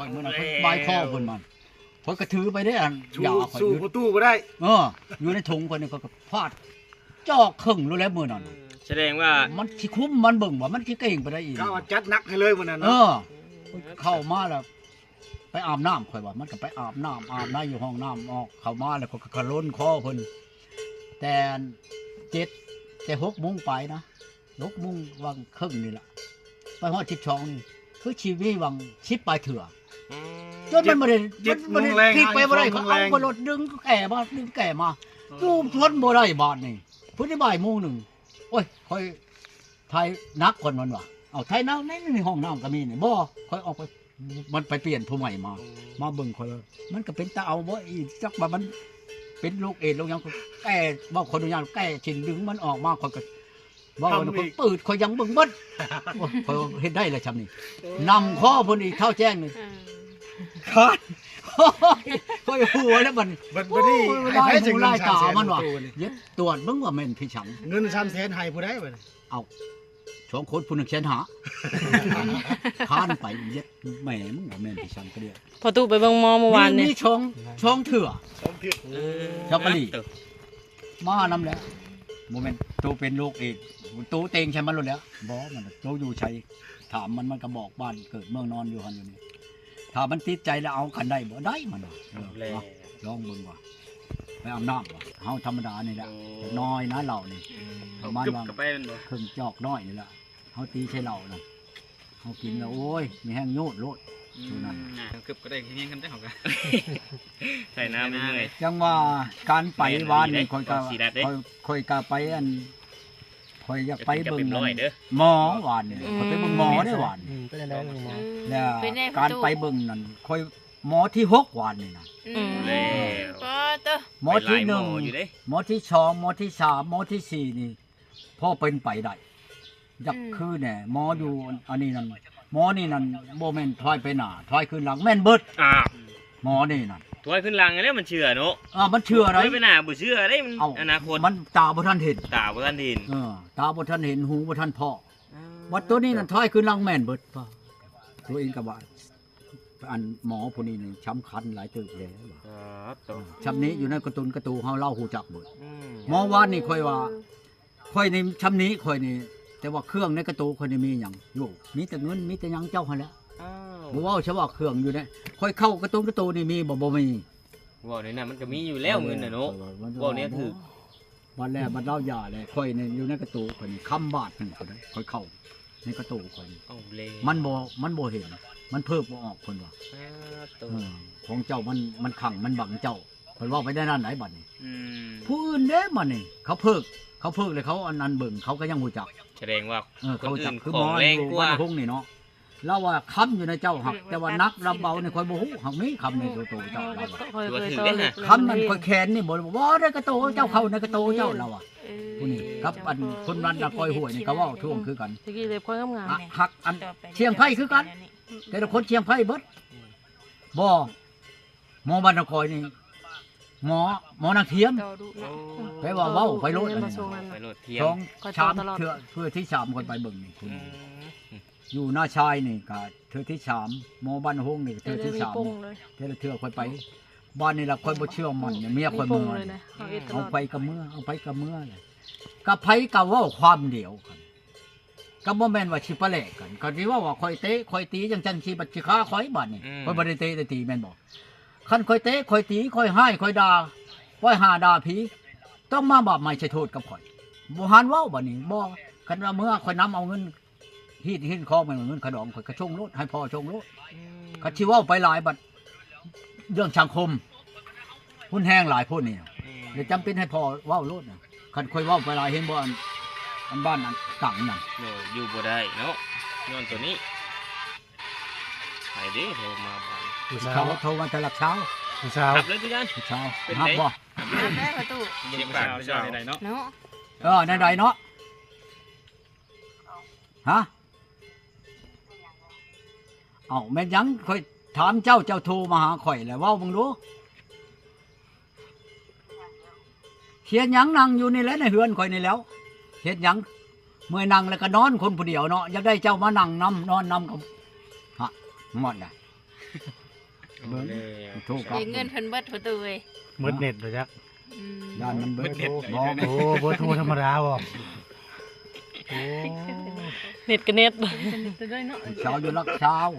อยมื้อนั้นบายคอเพิ่นมันเพิ่นก็ถือไปได้อันยาข่อย สู้ อยู่ ประตูบ่ได้ อยู่ในถุงเพิ่นนี่ก็พาดจอกครึ่งรู้แล้วมื้อนั้น แสดงว่า มันสิคุ้มมันเบิ่งว่ามันสิเก่งไปได้อีก เขาจัดหนักให้เลยมื้อนั้น เอ เนาะ เข้ามาแล้วไปอาบน้ำข่อยว่ามันก็ไปอาบน้ำอยู่ห้องน้ำออกเข้ามาแล้วก็กระล้นคอเพิ่นแต่แต่6 โมงไปนะ6 โมงวังครึ่งนี่ล่ะไปฮอด12นี่คือชีวิตวัง10 ปลายเถื่อจนมันบ่ได้พลิกไปบ่ได้เขาเอาไปรถดึงแก่มาจูบทนบ่ได้บาดนี่พุ่นได้บ่ายโมงหนึงโอ้ยค่อยไทยนักคนมันว่ะเอาไทยนักในห้องน้ำก็มีนี่บ่ค่อยออกไปมันไปเปลี่ยนผู้ใหม่มาเบิ่งค่อยมันก็เป็นตาเอาบ่อีจักว่ามันเป็นลูกเอดลูกหยังแก่บ่คนอนุญาตแก่ชินดึงมันออกมาค่อยก็บ่ว่าคนปืดค่อยยังเบิ่งเบิดค่อยเฮ็ดได้แล้วชำนี่นำข้อเพิ่นอีกเข้าแจ้งนี่ขาดค่อยหัวแล้วมัน บัดนี้ ให้ถึงไล่ตามันว่ะยึดตรวจเบิ่งว่าแม่นพี่ฉัน เงิน300,000ให้ผู้ใดบัด เอา2 คนผู้หนึงแสนหาค้านไปยึดแหม่มึงว่าแม่นพี่ฉันก็เดียว พอตู้ไปเบิ่งหมอเมื่อวานนี่ มีช่องเถื่อ 2เทื่อ ช็อกโกแลตมานำแล้วโมเมนต์ตูเป็นลูกเอกตูเต็งใช่มันรู้แล้วบ่มันตูอยู่ชัยถามมันก็บอกบ้านเกิดเมืองนอนอยู่หั่นอยู่นี่ถ้ามันติดใจแล้วเอากันได้บ่ได้มันว่ะลองเบิ่งว่าไปอาบน้ำว่ะเฮาธรรมดานี่แหละน้อยนะเรานี่ประมาณว่า กับไปมันบ่ ครึ่งจอกน้อยนี่แหละเฮาตีใช่เรานะเฮากินแล้วโอ้ยมีแห้งโยดโลดอยู่นั่น เกือบก็ได้แค่นี้กันได้ของกัน ใส่น้ำเหนื่อย จังว่าการไปวานนี่ค่อยก็ สีแดดเด้ ค่อยก็ไปอันค่อยอยากไปเบิ่ง จะเป็นร้อยเด้อ หมอวานนี่ค่อยไปเบิ่งหมอได้วานนี่ เป็นได้หมอ แล้ว เป็นได้ การไปเบิ่งนั่นค่อยหมอที่6วานนี่นะ แล้ว ก็เด้อ หมอที่ ไปลายหมออยู่เด้ 1หมอที่2หมอที่3หมอที่4นี่พ่อเป็นไปได้อยากคือแน่หมออยู่อันนี้นั่นหมอนี่นั่นบ่แม่นถอยไปหน้าถอยขึ้นหลังแม่นเบิด อ้าว หมอนี่นั่น ถอยขึ้นหลังแล้วมันเชื่อเนาะ มันเชื่ออะไร ถอยไปหน้าบ่เชื่อได้มัน เอ้า อนาคต มันตาบ่ทันเห็น ตาบ่ทันเห็น ตาบ่ทันเห็นหูบ่ทันพอวัดตัวนี้นั่นถอยขึ้นหลังแม่นเบิดป่ะตัวเองก็ว่าอันหมอผู้นี้นี่ช้ำคันหลายตึกแล้วว่ะ ครับต ช้ำนี้อยู่ในการ์ตูเฮาเล่าฮู้จักเบิดหมอวานนี่ค่อยว่าค่อยในช้ำนี้ค่อยนี่แต่ว่าเครื่องในการ์ตูค่อยนี่มีหยังอยู่มีแต่เงินมีแต่หยังเจ้าหั่นแหละ อ้าว บ่เว้าเฉพาะเครื่องอยู่เนี่ยค่อยเข้าการ์ตูนี่มีบ่มี ว่าในนั้นมันก็มีอยู่แล้วเงินน่ะเนาะว่าเนี่ยถือ วันแรกบัดเล่าหย่าเลยค่อยนี่อยู่ในการ์ตูค่อยนี่ค้ำบาทนั่นก็ได้ค่อยเข้าในการ์ตูค่อยนี่ เอาเลย มันบ่เห็นมันเพิ่มบ่ออกเพิ่นว่า ตัว ของเจ้ามันขังมันบังเจ้าเพิ่นว่าไปได้ด้านไหนบัดนี้ อืม ผู้อื่นเด้มันนี่เขาเพิกเลยเขาอันนั้นเบิ่งเขาก็ยังฮู้จัก แสดงว่า เขาจัก คนอื่น คือ ของ หมอ แรง อยู่ กว่า บ้านทุ่งนี่เนาะเราว่าค้ำอยู่ในเจ้าหัก แต่ว่านักรับเบานี่ค่อยบ่ฮู้หักนี้ค้ำในตัวเจ้าเราอะ ค้ำนั่นค่อยแขนนี่บ่บ่ได้กระโตเจ้าเข้าในกระโตเจ้าเราอ่ะผู้นี้ครับอันคนนั้นน่ะคอยห่วยนี่ก็เว้าท่วงคือกัน ตะกี้เล็บค่อยงาม อ่ะหักอันเชียงไผ่คือกัน แต่ละคนเชียงไผ่เบิดบ่หมอบ้านนครนี่หมอนางเทียม เจ้าดูนะ ไปว่าเว้าไปโลด เรียนมาส่งนั่น ไป น่ะ โหลดเทียม สอง ก็โทร ชาม ตลอด เทื่อที่3คนไปเบิ่งนี่คุณ อืม อยู่หน้าชายนี่ก็เทื่อที่3หมอบ้านฮงนี่เทื่อที่ มี 3 โป่งเลย เทื่อละเทื่อค่อยไปบ้านนี่ล่ะค่อยบ่เชื่อมันเนี่ยเมีย มี ค่อย โป่ เมื่ ง อ เลยนะเอาเอ็ดตล เอา อด ไปกับเมื่อเลยกับไผกับเว้าความเดียวกันก็บ่แม่นว่าสิปะแลกกันก็สิว่าค่อยเตะค่อยตีจังซั่นสิบัดสิฆ่าข่อยบัดนี่ข่อยบ่ได้เตะได้ตีแม่นบ่คันค่อยเตะค่อยตีค่อยให้ค่อยด่าค่อยหาด่าผีต้องมาบาปใหม่ใช่โทษกับข่อยบ่หันเว้าบัดนี้บ่คันว่าเมื่อค่อยนำเอาเงินฮีดหินคอมันเงินขดองข่อยก็ชงโลดให้พ่อชงโลดก็สิเว้าไปหลายบัดเรื่องสังคมหุ้นแห้งหลายพุ่นนี่เดี๋ยวจำเป็นให้พ่อเว้าโลดน่ะคันค่อยเว้าไปหลายเห็นบ่อันบ้านอันตังนั่น โหอยู่บ่ได้เนาะย้อนตัวนี้ไปเด้โทรมาบ่ ผู้สา เขา ว โทรมาแต่ละเช้า ผู้สาว ครับเลยพี่กัน เช้า เป็น นับ ไง บ่ ทำได้ประตู เสียงปากเจ้าใดๆเนาะ เนาะ ในใดเนาะฮะเอาแม่นยังค่อยถามเจ้าโทรมาหาข่อยแล้วเว้ามึงรู้เขียนหยังนั่งอยู่นี่แหละในเฮือนข่อยนี่แล้วเฮ็ดหยังเมื่อยนั่งแล้วก็นอนคนผู้เดียวเนาะอยากได้เจ้ามานั่งนอนนำกับฮะหมดน่ะ เอาแล้ว ถูกครับ เดี๋ยวเงินเพิ่นเบิดประตูเว้ย มืดเน็ตเลยจัก อืม ด้านมันเบิด เบิด บ่ เน็ต โอ้บ่โทรธรรมดาบ่โอ้ เน็ตกับเน็ต ชาวอยู่รักชาว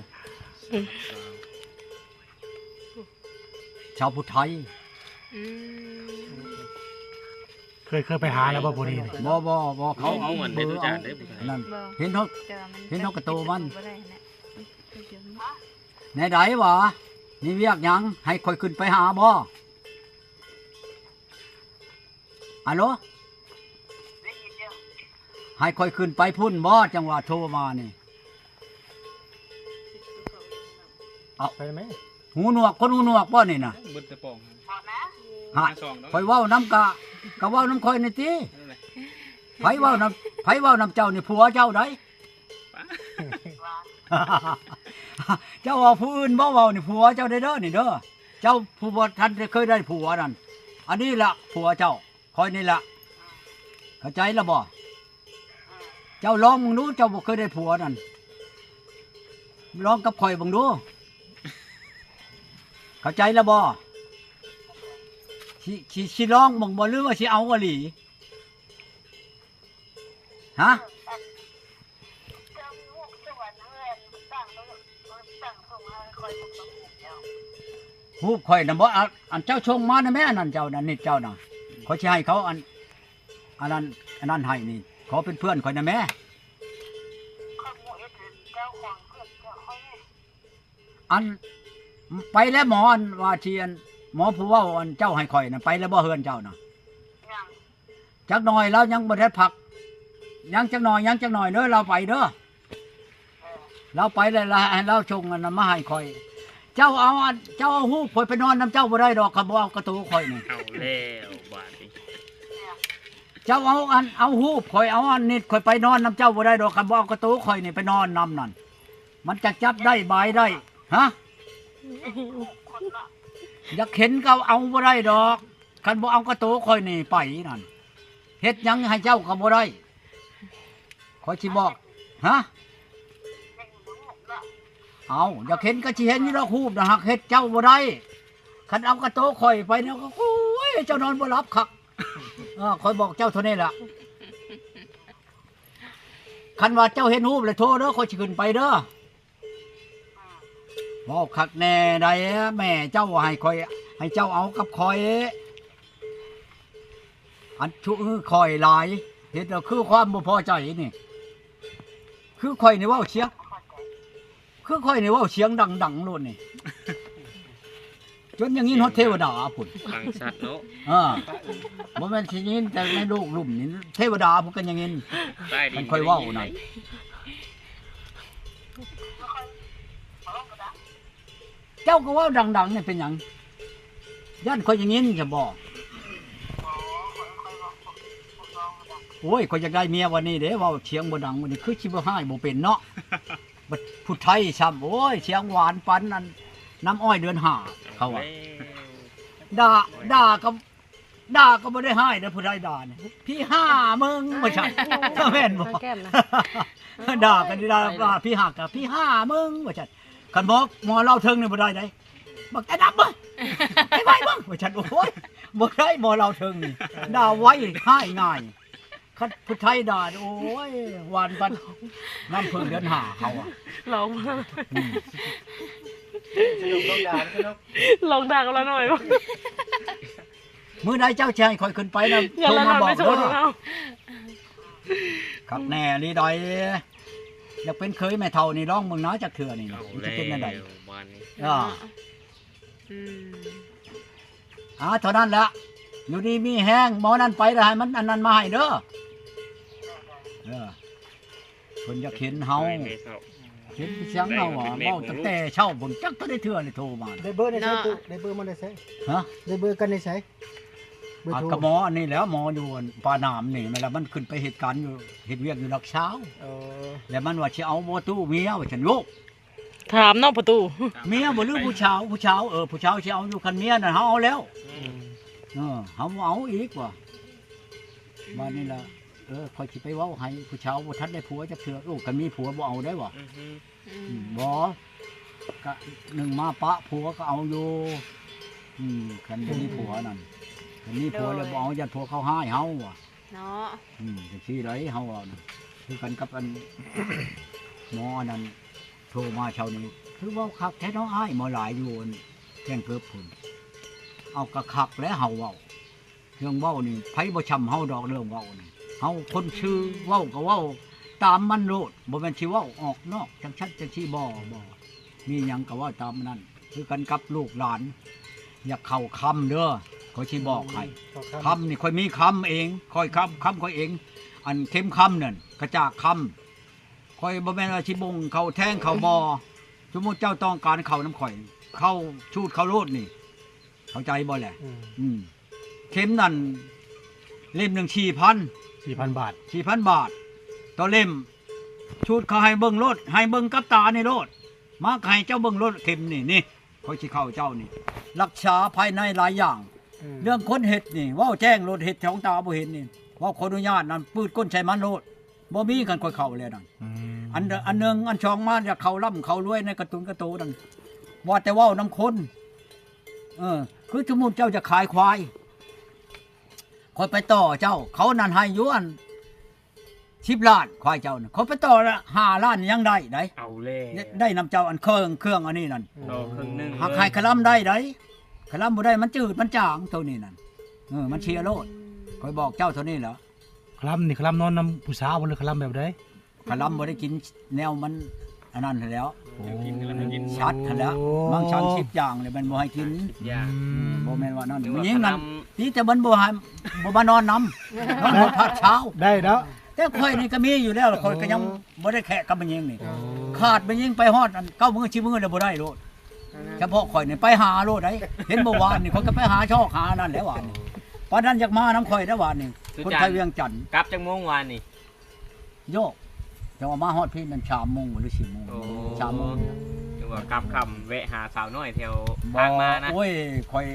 ชาวพุทธไทย อืม เคยไปหาแล้วบ่ผู้นี้นี่ บ่เขา เอา เอา เหมือน เบ ได้ อ ทุก ร์ จา เอา นได้ผู้ชาย นั่น บ่ เห็นเขา แต่ว่ามัน เห็นเขากระโตมัน บ่ได้นะ ในใดวะนี่เวียกหยังให้คอยขึ้นไปหาบ่ฮัลโหลให้คอยขึ้นไปพุ่นบ่จังหวะโทรมานี่ ไปไหม หูหนวกคนหูหนวกบ่นี่น่ะ เบิดแต่ป่อง ฮะ ซองเนาะ คอยเว้าน้ำกะเว้าน้ำคอยนี่ติ นั่นแหละ ไผเว้าน้ำเจ้านี่ผัวเจ้าได เจ้าว่าผู้อื่นบ่เว้านี่ผัวเจ้าได้เด้อนี่เด้อเจ้าผู้บ่ทันได้เคยได้ผัวนั่นอันนี้ล่ะผัวเจ้าคอยนี่ล่ะเข้าใจแล้วบ่เจ้าลองมึงดูเจ้าบ่เคยได้ผัวนั่นลองกับข่อยเบิ่งดูเข้าใจแล้วบ่สิลองเบิ่งบ่หรือว่าสิเอาอีหลีฮะ ฮูบข่อยน่ะบ่อันเจ้าชงมานะแม่อันนั้นเจ้านั่นนี่เจ้าน่ะเขาสิให้เขาอันนั้นให้นี่ขอเป็นเพื่อนข่อยนะแม่อันไปแล้วหมออันว่าเทียนหมอผู้เว้าอันเจ้าให้ข่อยน่ะไปแล้วบ่เฮือนเจ้าน่ะจักหน่อยแล้วยังบ่ได้พักยังจักหน่อยเด้อเราไปเด้อเราไปแล้วให้เราชงอันนั้นมาให้ข่อย เจ้าเอาฮูบข่อยไปนอนน้ำเจ้าบ่ได้ดอกครับบ่เอากระตูข่อยนี่ เอาแล้วบาดนี้ เจ้าเอาฮูบข่อยเอาอันนิดข่อยไปนอนน้ำเจ้าบ่ได้ดอกครับบ่เอากระตูข่อยนี่ไปนอนน้ำนั่นมันจะจับได้บายได้ฮะอยากเห็นก็เอาบ่ได้ดอกคันบ่เอากระตูข่อยนี่ไปนั่นเฮ็ดหยังให้เจ้าก็บ่ได้ข่อยสิบอกฮะเอาอยากเห็นก็สิเห็นอยู่ดอกฮูบนะฮักเฮ็ดเจ้าบ่ได้คันเอากระโตข่อยไปเนี่ยก็โอ้ยเจ้านอนบ่หลับคักข่อยบอกเจ้าเท่านี้ล่ะคันว่าเจ้าเห็นฮูบเลยโทรเด้อข่อยสิขึ้นไปเด้อเว้าคักแน่ใดแม่เจ้าให้ข่อยให้เจ้าเอากับข่อยอันชุข่อยหลายเฮ็ดแล้วคือความบ่พอใจนี่คือข่อยนี่เว้าเสียงคือค่อยนี่ว่าเสียงดังๆโลดนี่ จนอย่างนี้ฮอดเทวดาพุ่น ฟังชัดเนาะ บ่แม่นสิยินแต่ในโลกลุ่มนี่เทวดาพุ่นกันอย่างนี้ ใต้ดิน มันค่อยเว้านั่นเจ้าก็เว้าดังๆนี่เป็นหยังย่านค่อยอย่างนี้จะบ่โอ้ยข่อยอยากได้เมียวันนี้เด้เว้าเสียงบ่ดังวันนี้คือสิบ่ให้บ่เป็นเนาะ บัดผู้ไทยช้ำโอ้ยเสียงหวานปันนั้นน้ำอ้อยเดือน5เขาว่าด่าก็บ่ได้ให้เด้อผู้ไทยด่าเนี่ยพี่5มึงบ่ใช่แม่นบ่ แก้มนะ ด่ากันด่าว่าพี่หักกับพี่5มึงบ่ใช่คันบอกหมอเล่าเทิงนี่บ่ได้ได้บักไอ้ดำมึงไอ้ไว้มึงบ่ใช่โอ้ยบ่ได้หมอเล่าเทิงนี่ด่าไว้ให้ง่ายคันผู้ไทยด่าโอ้ยหวานปันน้ำเพิ่งเดือน5เขาอ่ะ ลองมา สนุกต้องด่าสนุก ลองด่ากันแล้วหน่อยบ่ มื้อใดเจ้าชายคอยขึ้นไปนะ อย่า โทร ละห มา น่อย บอก ไม่โท เด้ ษ อ เอา ครับแน่ลีดอยอยากเป็นเคยแม่เฒ่านี่ร้องมึงเนาะจักเถื่อนี่ เอา มัน แล้ จะเป็นจังได๋ วบาดนี้ อืม เท่านั้นละอยู่ดีมีแห้งหมอนั่นไปแล้วให้มันอันนั้นมาให้เด้อเพิ่นอยากเห็นเฮา ไปเลยเศร้า เห็นเสียงเฮาอ่ะเว้าตั้งแต่เช้าพุ่นจักก็ได้เถื่อนี่โทรมา ได้เบอร์ในใช้ตู้ได้เบอร์มันได้ใช้ ฮะ ได้เบอร์กันในใช้เบอร์ อ่ะ โทร ก็หมออันนี้แหล้วหมออยู่ปาน้ำนี่แม่นละมันขึ้นไปเหตุการณ์อยู่เฮ็ดเวียกอยู่ลักเช้า เออ แล้วมันว่าสิเอาบ่ตู้เมียว่าฉันโยก ถามนอกประตู เมียบ่หรือผู้ชาวผู้ชาวผู้ชาวสิเอาอยู่คันเมียนั่นเฮาเอาแล้วเฮาบ่เอาอีกว่ะว่านี่ล่ะค่อยสิไปเว้าให้ผู้ชาวบ่ทันได้ผัวจักเทื่อคันมีผัวบ่เอาได้บ่ อือฮึ อืม บ่ ก็หนึ่งมาปะผัวก็เอาอยู่คันเป็นนี่ผัวนั่นคันนี้ผัวเลยบอกอย่าผัวเขาให้เฮาว่ะ เนาะ จังซี่ไรเฮาเอานะคือกันกับอัน หมอนั่นโทรมาเช้านี้คือว่าคักแท้น้องอ้ายหมอหลายอยู่อันแจ้งเกิบพุ่นเอากระคักแล้วเฮาเว้าเรื่องเว้านี่ไผบ่ช้ำเฮาดอกเรื่องเว้านี่เฮาคนชื่อเว้าก็เว้าตามมันโลดบ่แม่นสิเว้าออกนอกจังชัดจังซี่บ่มีหยังก็เว่าตามนั้นคือกันกับลูกหลาน อย่าเข้าคำเด้อขอยสิบอกให้คำนี่ค่อยมีคำเองค่อยคำค่อยเอง อันเข้มคำนั่นกระจากคำค่อยบ่แม่นว่าสิบงเข้าแท่งเข้าบ่สมมุติเจ้าต้องการเข้าน้ำข่อยเข้าชูดเข้าโลดนี่เข้าใจบ่แหละเข็มนั่นเล่มหนึ่ง4,000 บาท 4,000 บาทต่อเล่มชุดเขาให้เบิ่งรถให้เบิ่งกับตาในรถมาให้เจ้าเบิ่งรถเข็มนี่เขาสิเข้าเจ้านี่รักษาภายในหลายอย่าง เรื่องคนเห็ดนี่เว้าแจ้งรถเห็ดของตาบ่เห็นนี่เว้าขออนุญาตนั่นปืดก้นใช้มันโลดบ่มีกันค่อยเข้าเลยนั่นอันหนึงอันช่องมาจะเข้าล่ำเข้ารวยในการ์ตูนนั่นว่าแต่เว้านํคนคือสมมุติเจ้าจะขายควายคอยไปต่อเจ้าเขานั่นให้อยู่อัน10 ล้านควายเจ้าน่ะเขาไปต่อละ5 ล้านยังได้ได้ เอาเลย ได้นำเจ้าอันเครื่องอันนี้นั่น ต่อครึ่งหนึง หากให้คลำได้ได้คลำบ่ได้มันจืดมันจางตัวนี้นั่นมันเชียร์โลดคอยบอกเจ้าเท่านี้แหละ คลำนี่คลำนอนนำผู้สาวบ่หรือคลำแบบใด คลำบ่ได้กินแนวมันอันนั้นแล้ว กินแล้วมันกิน ชัดแล้วบางชั้น10อย่างเลยมันบ่ให้กิน อย่าง บ่แม่นว่านั่นมันยิงนั่นนี่แต่มันบ่ให้บ่มานอนน้ำนอนบ่พักเช้า ได้เนาะ แต่ข่อยนี่ก็มีอยู่แล้วข่อยก็ยังบ่ได้แขะกับมันยิงนี่ขาดมันยิงไปฮอดอัน9 มื้อ10 มื้อแล้วบ่ได้โลดเฉพาะข่อยนี่ไปหาโลดได้เห็นเมื่อวานนี่ข่อยก็ไปหาชอกหานั่นแหล้วว่านี่ปานนั้นอยากมาน้ำข่อยได้วานนี่คนไทยเวียงจันทน์ กลับจังโมงวานนี่ โยกจะมาฮอดพี่มัน3 โมงหรือ4 โมง โอ้ 3 โมง จังว่ากลับคำแวะหาสาวน้อยแถวทางมานะ โอ้ยข่อย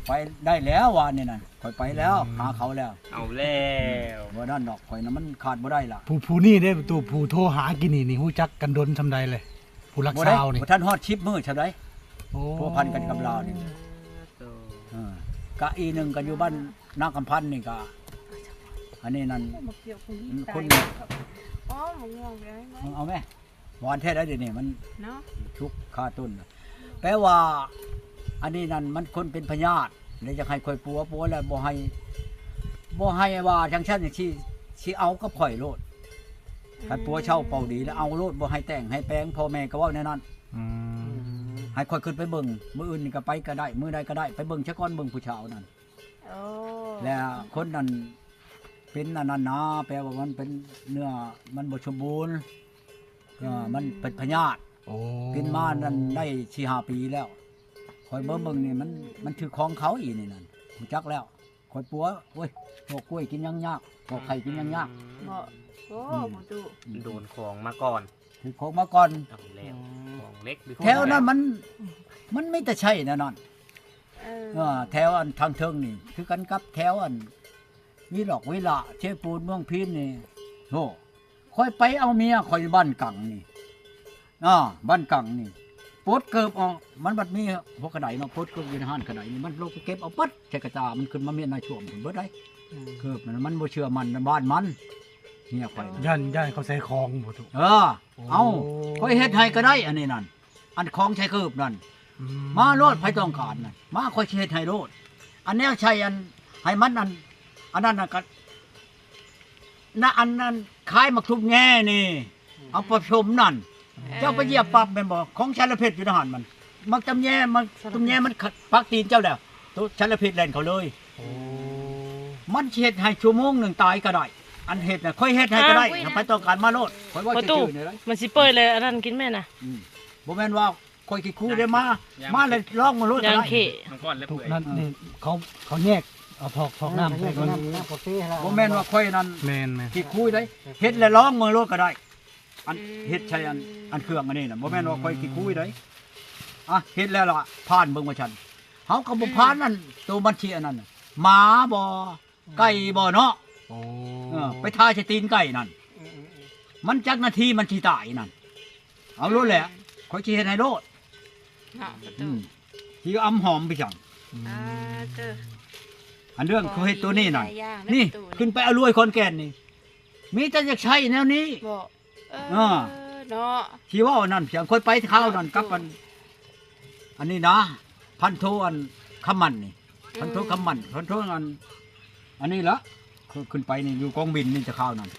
ไปได้แล้ววานนี่น่ะข่อยไปแล้วหาเขาแล้ว เอาแล้ว บ่นั่นดอกข่อยน่ะมันขาดบ่ได้ล่ะ ผู้นี่ได้ประตูผู้โทรหากินนี่ฮู้จักกันดนซำใดเลย ผู้รัก บ่ได้ สาวนี่ บ่ทันฮอด10 มื้อใช่ได โอ้ พัวพันกันกับลาวนี่กะอีหนึงกันอยู่บ้านนากำพันนี่ก็อันนี้นั่นคน อ๋อบ่ง่วงเลยไหม เอาแม่หวานแท้ได้เดี๋ยวนี้มัน เนาะ ชุกค่าต้นแปลว่า อันนี้นั่นมันคนเป็นพญาติเลยจะให้ข่อยปัวแล้วบ่ให้ว่าจังซั่นสิเอากับข่อยโลดคันปัวเช่าเป่าดีแล้วเอาโลดบ่ให้แต่งให้แปลงพ่อแม่ก็เว้าแน่นอน อืม ให้ข่อยขึ้นไปเบิ่งมื้ออื่นนี่ก็ไปก็ได้มื้อใดก็ได้ไปเบิ่งซะก่อนเบิ่งผู้ชาวนั่น โอ้ แล้วคนนั้นเป็นอันนั้นนะแปลว่ามันเป็นเนื้อมันบ่สมบูรณ์มันเป็นพญาติ โอ้ กินมานั่นได้4-5 ปีแล้วคอยเบิ่งนี่มันถือของเขาอีนี่นั่นรู้จักแล้วคอยปัวโอ้ยพวกกล้วยกินยังยากพวกไข่กินยังยาก บ่โอ้บ่ตุ โดนของมาก่อน ถือของมาก่อน เอาแล้วของเล็กหรือของ แถวนั้นมันไม่แต่ใช่แน่นอน เออ แถวอันทางเทิงนี่คือกันกับแถวอันวิหลอกวิละเชฟปูนเมืองพินนี่โธ่คอยไปเอาเมียคอยบ้านกังนี่บ้านกังนี่ปดเกิบออกมันบัดมีพวกกระไดเนาะปดเกิบอยู่ในห้านกระไดนี่มันลงไปเก็บเอาปัดใช้กระตามันขึ้นมาเมียนายช่วมเบิดได้เกิบมันบ่เชื่อมันบ้านมันเมียข่อย ย่านเขาใส่ของบ่ถูก เอาข่อยเฮ็ดให้ก็ได้อันนี้นั่นอันของใช้เกิบนั่นมาโลดไผต้องการนั่นมาข่อยสิเฮ็ดให้โลดอันแนวใช้อันให้มันอันนั้นน่ะก็น่ะอันนั้นคล้ายมักทุบแง่นี่เอาผสมนั่นเจ้าไปเหยียบปรับแม่นบ่ของชาลเพชรอยู่ในหันมันมักตำแย่มันปักตีนเจ้าแล้วตัวชาลเพชรแล่นเขาเลย โอ้ มันเฮ็ดให้ชั่วโมงหนึงตายก็ได้อันเฮ็ดน่ะค่อยเฮ็ดให้ก็ได้ถ้าไปต้องการมาโลดค่อยว่า ประ จะ ตู ชื่อนี่เลย มันสิเปิดเลยอันนั้นกินแม่น่ะ บ่แม่นว่าค่อยขี้คู่ได้มาเลยลองมาโลดก็ ยาง ได้ เข น้องก้อนและ ถูก เปื่อย นั่นนี่เขาแยกเอาทอกน้ำใส่ก่อน บ่แม่นว่าค่อยนั้น แม่น ขี้คู่ได้เฮ็ดแล้วลองมือโลดก็ได้อันเฮ็ดใช้อันเครื่องอันนี้น่ะบ่แม่นว่าค่อยขี้คู่ได้เฮ็ดแล้วล่ะผ่านเบิ่งว่าฉันเฮาก็บ่ผ่านนั่นตัวบัญชีอันนั้นน่ะหมาบ่ไก่บ่เนาะ โอ้ ไปทาใส่ตีนไก่นั่นมันจักนาทีมันสิตายนั่นเอาโลดแหละข่อยสิเฮ็ดให้โลด เนาะประ อื ตู มที่อำหอมไปจัง อ่าเด้อ อันเรื่องเขาเฮ็ดตัวนี้น่ะ หลายอย่าง นี่ ประตู ขึ้นไปเอารวยคนแก่นนี่มีแต่อยากใช้แนวนี้ บ่อ่าเเนาะ ที่ว่านั่นเพียงค่อยไปข้าวนั่นกับอันนี้นะพันโทอันคำมันนี่พันโทคำมันพันโทอันนี้ละขึ้นไปนี่อยู่กองบินนี่จะข้าวนั่น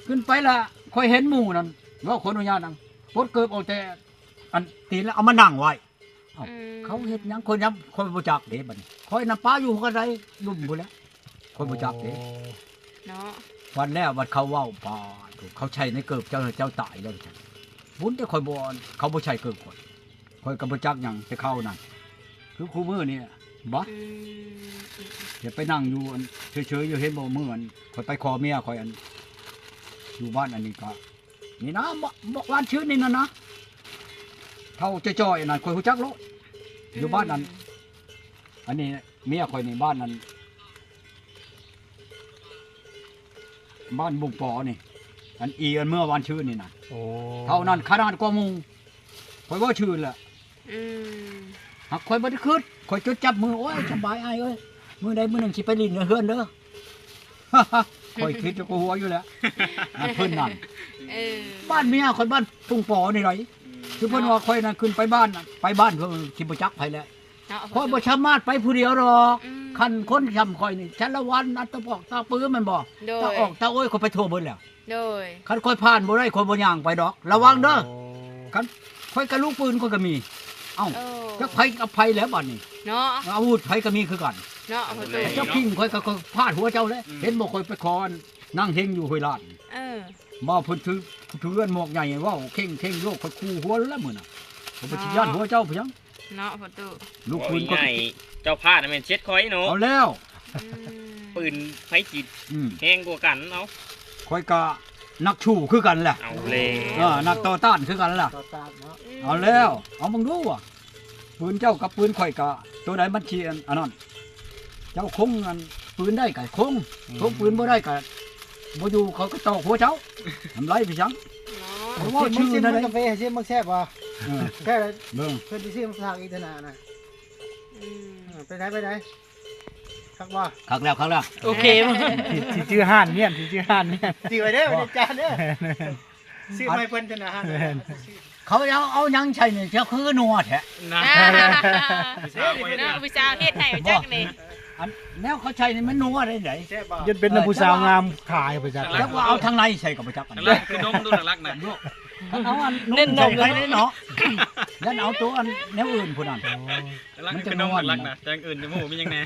ขึ้นไปละค่อยเห็นหมู่นั่นว่าคนอนุญาตนั่งปดเกิบเอาแต่อันตีนแล้วเอามานั่งไว้ เขาเฮ็ดหยังคนย้ำคนบ่จักเด้บัดนี้คอยน้ำปลาอยู่กันไดลุ่มพุ่นแหล้วคนบ่จักเด้ เนาะ วันแล้ววันเขาเว้าปาถูกเขาใช้ในเกิบเจ้าตายแล้วจังบุญแต่คอยบ่เขาบ่ใช้เกิบคอยก็บ่จักหยังแต่เขานั่นคือคู่มือนี่บ่ อืม อย่าไปนั่งอยู่อันเฉยๆอยู่เห็นบ่มื้ออันคอยไปขอเมียคอยอันอยู่บ้านอันนี้ก็นี่นะบ่บ้านชื่อนี่นั่นนะเท่าจ้อยๆนั่นคอยฮู้จักโลดอยู่บ้านนั้น อันนี้เมียคอยในบ้านนั้น บ้านบุงปอนี่ อันอันเมื่อวันชื่นนี่นะ โอ้ เท่านั้นขนาดกว่ามุงคอยว่าชื่นแหละ อืม หักคอยบ่ได้คืดคอยจดจับมือโอ้ยสบายอ้ายเอ้ยมือใดมือหนึ่งสิไปลินเฮือนเด้อ คอยคิดจะกูหัวอยู่แล้วนั่นเพิ่นนั่น เออ บ้านเมียคอยบ้านบุงปอนี่ไรคือเพิ่นว่าคอยนั่นขึ้นไปบ้านน่ะไปบ้านเพิ่นสิบ่จักไผแล้ว เนาะ คอยบ่สามารถไปผู้เดียวหรอก อืม คันคนทำคอยนี่ฉันละวันอัตตะบอกตาปื้อมันบอก โด ตาย ออกตาโอ้ยคนไปทั่วเบิดแล้ว โดย คันคอยผ่านบ่ได้คนบ่ย่างไปดอก ระวังเด้อคันคอยกระลูกปืนคนก็มี เอ้า โอ้ จักไผกับไผแล้วบัดนี้ เนาะ อาวุธไผก็มีคือกัน เนาะประตู เจ้าพิงคอยก็พาดหัวเจ้าแล้วเห็นบ่คอยไปคอนนั่งเฮงอยู่ห้วยลาด เออ บ่เพิ่นถือเงินหมวกใหญ่เว้าเข่งโยกคอยคู่หัวแล้วมื้อน่ะผมบ่สิย่านหัวเจ้าเพียง เนาะประตู ลูกปืนก็ ง่ายเจ้าพลาดน่ะแม่นเช็ดคอยเนาะ เอาแล้ว อืม ปืนไฟจิต อืม แห้งกว่ากันเอา คอยก็นักชูคือกันแหละ เอาเลย นักต่อต้านคือกันล่ะ เอาแล้ว เอามึงดูว่ะปืนเจ้ากับปืนข่อยกะตัวใดมันเชียนอันนั้นเจ้าคงอันปืนได้กะคงคงปืนบ่ได้กะบ่อยู่เขาก็ตอกหัวเจ้าทำไรไปจัง เนาะ เพราะว่าชื่อนั่น กาแฟชิมมันแซ่บว่ะ เออ แค่ เบิ่ง เพิ่นสิซื้อมาฝากอีกเท่าน่ะนะ อืม ไปไหนคักว่า คักแล้วคักแล้ว โอเคบ่ สิชื่อห้านเนี่ยสิชื่อห้านเนี่ยสิไว้เด้อจานเด้อซื้อไม่เพิ่นเท่าน่ะห้าน เขาเอาหยังใช่เนี่ยเจ้าคือนัวแท้ นะ เนาะ สาวไว้นะ วิชาเฮ็ดให้จักนี่ อันแนวเขาใช่นี่มันนัวได้ไหน แซ่บบ่ยันเป็นน้ำผู้สาวงามขายไปจัก จักว่าเอาทางในใส่กับบ่จักอัน หลักคือนมดูหลักนะ คันเอาอันนุ่มใส่ใครได้เนาะยันเอาตัวอันแนวอื่นพุ่นนั่น หลักคือนมหลักนะแจงอื่นในหมู่มียังไง